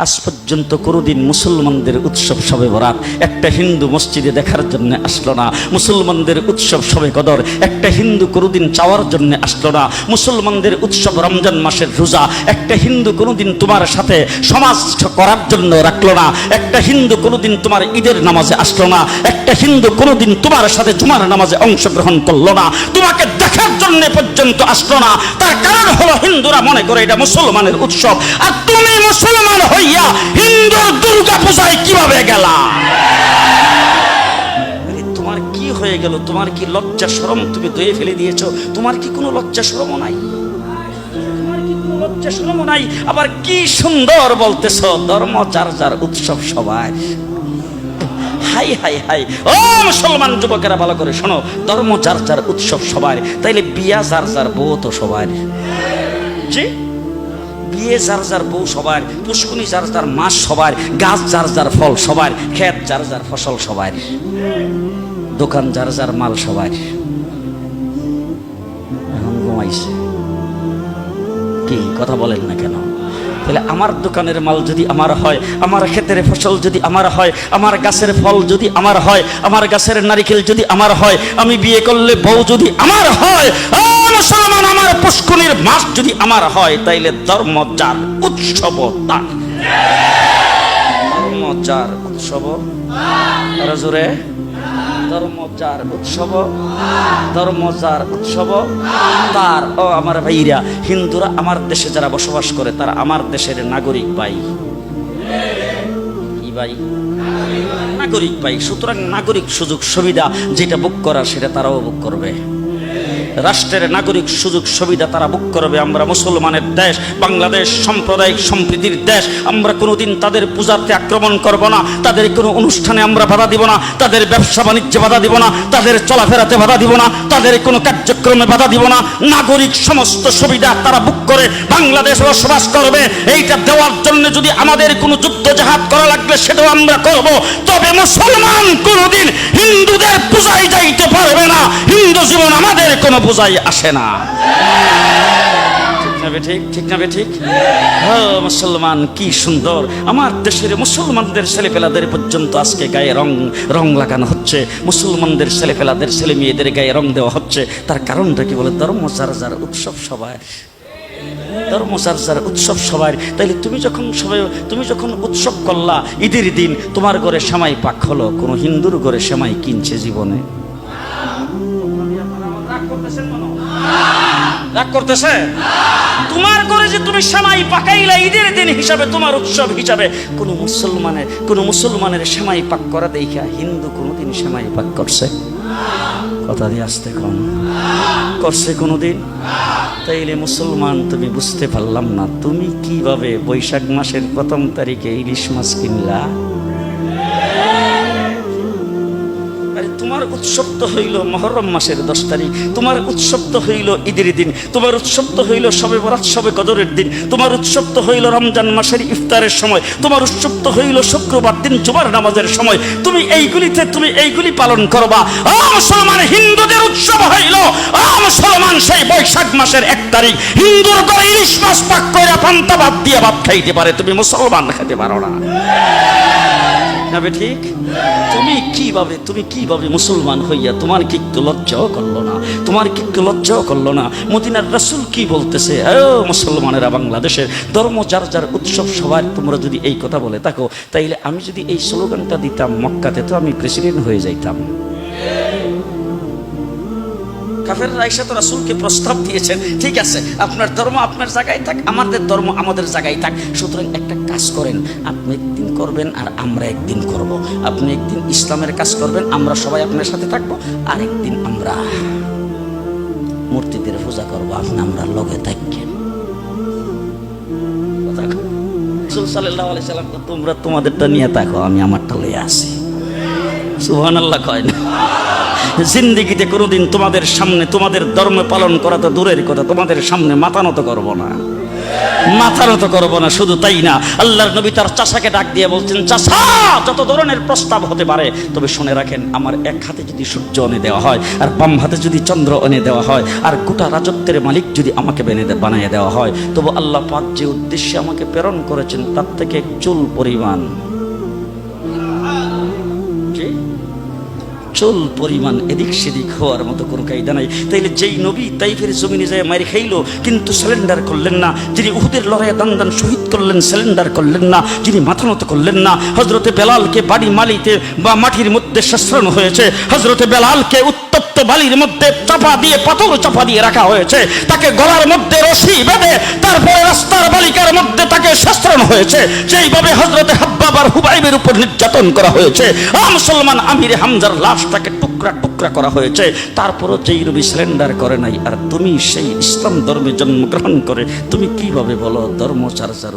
আজ পর্যন্ত কোনোদিন মুসলমানদের উৎসব শবে বরাত একটা হিন্দু মসজিদে দেখার জন্য আসলো না। মুসলমানদের উৎসব শবে কদর একটা হিন্দু কোনোদিন চাওয়ার জন্য আসলো না। মুসলমানদের উৎসব রমজান মাসের রোজা একটা হিন্দু কোনোদিন তোমার সাথে সমাজ করার জন্য রাখলো না। একটা হিন্দু কোনোদিন তোমার ঈদের নামাজে আসলো না। একটা হিন্দু কোনোদিন তোমার সাথে জুমার নামাজে অংশগ্রহণ করলো না, তোমাকে দেখার জন্য পর্যন্ত আসলো না। তার কারণ হলো হিন্দুরা মনে করে এটা মুসলমানের উৎসব, আর তুমি মুসলমান হইয়া হিন্দুর দুর্গা পূজায় কিভাবে গেলা? তোমার কি হয়ে গেল? তোমার কি লজ্জা শরম তুমি ধুয়ে ফেলে দিয়েছো? তোমার কি কোনো লজ্জা শরম নাই? তোমার কি কোনো লজ্জা শরম নাই? আবার কি সুন্দর বলতেছো, ধর্ম যার যার উৎসব সবাই। হাই হাই হাই, ও মুসলমান যুবকেরা ভালো করে শোনো, ধর্ম যার যার উৎসব সবার, তাইলে বিয়া যার যার বউ তো সবার। জি, বিয়ে যার যার বউ সবার, পুষ্কুনি যার যার মাস সবার, গাছ যার যার ফল সবার, ক্ষেত যার যার ফসল সবার, দোকান যার যার মাল সবার। এখন ঘুমাইছে কি কথা বলেন না কেন? তাহলে আমার দোকানের মাল যদি আমার হয়, আমার ক্ষেতের ফসল যদি আমার হয়, আমার গাছের ফল যদি আমার হয়, আমার গাছের নারিকেল যদি আমার হয়, আমি বিয়ে করলে বউ যদি আমার হয়, মুসলমান আমার পুষ্কুনির মাস যদি আমার হয়, তাইলে ধর্ম যার উৎসব তার। ধর্ম যার উৎসব আরো জোরে, ধর্ম যার উৎসব, ধর্ম যার উৎসব তার। ও আমার ভাইরা, হিন্দুরা আমার দেশে যারা বসবাস করে তারা আমার দেশের নাগরিক ভাই। কি ভাই? নাগরিক ভাই। সুতরাং নাগরিক সুযোগ সুবিধা যেটা বুক করার সেটা তারাও বুক করবে। রাষ্ট্রের নাগরিক সুযোগ সুবিধা তারা বুক করবে। আমরা মুসলমানের দেশ, বাংলাদেশ সাম্প্রদায়িক সম্প্রীতির দেশ। আমরা কোনোদিন তাদের পূজাতে আক্রমণ করব না, তাদের কোনো অনুষ্ঠানে আমরা বাধা দিব না, তাদের ব্যবসা বাণিজ্যে বাধা দিব না, তাদের চলাফেরাতে বাধা দিব না, তাদের কোনো কার্যক্রমে বাধা দিব না। নাগরিক সমস্ত সুবিধা তারা বুক করে বাংলাদেশে বসবাস করবে। এইটা দেওয়ার জন্য যদি আমাদের কোনো যুদ্ধ জাহাজ করা লাগলে সেটাও আমরা করব। তবে মুসলমান কোনোদিন হিন্দুদের পূজায় যাইতে পারবে না। হিন্দু জীবন আমাদের কোনো পূজায় আসে না। ঠিক না ঠিক? ঠিক না ঠিক? হ্যাঁ, মুসলমান কি সুন্দর। আমার দেশের মুসলমানদের ছেলেপেলাদের পর্যন্ত আজকে গায়ে রং লাগানো হচ্ছে। মুসলমানদের ছেলেপেলাদের ছেলে মেয়েদের গায়ে রং দেওয়া হচ্ছে। তার কারণটা কি বলে? ধর্ম যার যার উৎসব সবার। ধর্ম যার যার উৎসব সবার। তাইলে তুমি যখন উৎসব করলা ঈদের দিন, তোমার ঘরে সেমাই পাক হলো, কোনো হিন্দুর ঘরে সেমাই কিনছে জীবনে? রাগ করতেছে? তোমার ঘরে যে তুমি সেমাই পাকাইলা ঈদের দিন হিসাবে, তোমার উৎসব হিসাবে, কোন মুসলমানের সেমাই পাক করা দেখা হিন্দু কোনোদিন সেমাই পাক করছে? কথা দিয়ে আসতে কম করছে কোনোদিন? তাইলে মুসলমান তুমি বুঝতে পারলাম না, তুমি কিভাবে বৈশাখ মাসের 1 তারিখে ইলিশ মাছ কিনলা? তোমার উৎসব তো হইল মুহররম মাসের 10 তারিখ, তোমার উৎসব তো হইল ঈদের দিন, তোমার উৎসব তো হইল শবে বরাত শবে কদরের দিন, তোমার উৎসব তো হইল রমজান মাসের ইফতারের সময়, তোমার উৎসব তো হইল শুক্রবার দিন জুমার নামাজের সময়। তুমি এইগুলি পালন করবা। মুসলমান হিন্দুদের উৎসব হইল মুসলমান সেই বৈশাখ মাসের 1 তারিখ। হিন্দুর ঘরে ইলিশ মাছ পাক করে পান্তা ভাত দিয়ে ভাত খাইতে পারে, তুমি মুসলমান খেতে পারো না। ঠিক? তুমি কিভাবে মুসলমান হইয়া তোমার কি একটু লজ্জাও করলো না? তোমার কি একটু লজ্জাও করলো না? মদিনার রাসূল কি বলতেছে? মুসলমানেরা বাংলাদেশের ধর্ম যার যার উৎসব সবার। তোমরা যদি এই কথা বলে থাকো, তাইলে আমি যদি এই স্লোগানটা দিতাম মক্কাতে, তো আমি প্রেসিডেন্ট হয়ে যাইতাম। কাফেররা এসে তো রাসূলকে প্রস্তাব দিয়েছেন, ঠিক আছে আপনার ধর্ম আপনার জায়গায় থাক, আমাদের ধর্ম আমাদের জায়গায় থাক। সুতরাং একটা কাজ করেন, আপনি একদিন করবেন আর আমরা একদিন করব। আপনি একদিন ইসলামের কাজ করবেন, আমরা সবাই আপনার সাথে থাকবো। আর একদিন আমরা মূর্তিদের পূজা করবো, আপনি আমরা লগে থাকবেন। রাসূল সাল্লাল্লাহু আলাইহি সাল্লাম, তোমরা তোমাদেরটা নিয়ে থাকো, আমি আমারটা লইয়া আসি। সুবহানাল্লাহ কয় না? জিন্দেগিতে কোনোদিন তোমাদের সামনে তোমাদের ধর্ম পালন করা তো দূরের কথা, তোমাদের সামনে মাথা নত করবো না। মাথা নত করবো না। শুধু তাই না, আল্লাহর নবী তার চাচাকে ডাক দিয়ে বলছেন, চাচা যত ধরনের প্রস্তাব হতে পারে, তবে শুনে রাখেন আমার এক হাতে যদি সূর্য এনে দেওয়া হয় আর বাম হাতে যদি চন্দ্র এনে দেওয়া হয় আর গোটা রাজত্বের মালিক যদি আমাকে বানিয়ে দেওয়া হয়, তবু আল্লাহ পাক যে উদ্দেশ্যে আমাকে প্রেরণ করেছেন তার থেকে চুল পরিমাণ এদিক সেদিক হওয়ার মতো কোনো কায়দা নাই। তাইলে যেই নবী তাইফের জমিনে যায় মারি খাইলো কিন্তু সিলিন্ডার করলেন না, যিনি উহুদের লড়াইয়ে দান দান শহীদ করলেন সিলিন্ডার করলেন না, যিনি মাথা নত করলেন না, হযরতে বেলালকে বাড়ি মালিতে বা মাটির মধ্যে শাস্ত্রানো হয়েছে, হযরতে বেলালকে উত্তপ্ত বালির মধ্যে চাপা দিয়ে পাথর চাপা দিয়ে রাখা হয়েছে, তাকে গলার মধ্যে রশি বেঁধে তারপরে রাস্তার বালিকার মধ্যে তাকে শাস্ত্রানো হয়েছে, যেইভাবে হযরতে হাব্বাব আর হুবাইবের উপর নির্যাতন করা হয়েছে, মুসলমান আমির হামজার লাশটাকে টুকরা টুকরা করা হয়েছে, তারপরও যেই নবী সিলিন্ডার করে নাই, আর তুমি সেই ইসলাম ধর্মে জন্মগ্রহণ করে তুমি কিভাবে বলো ধর্মচর্চার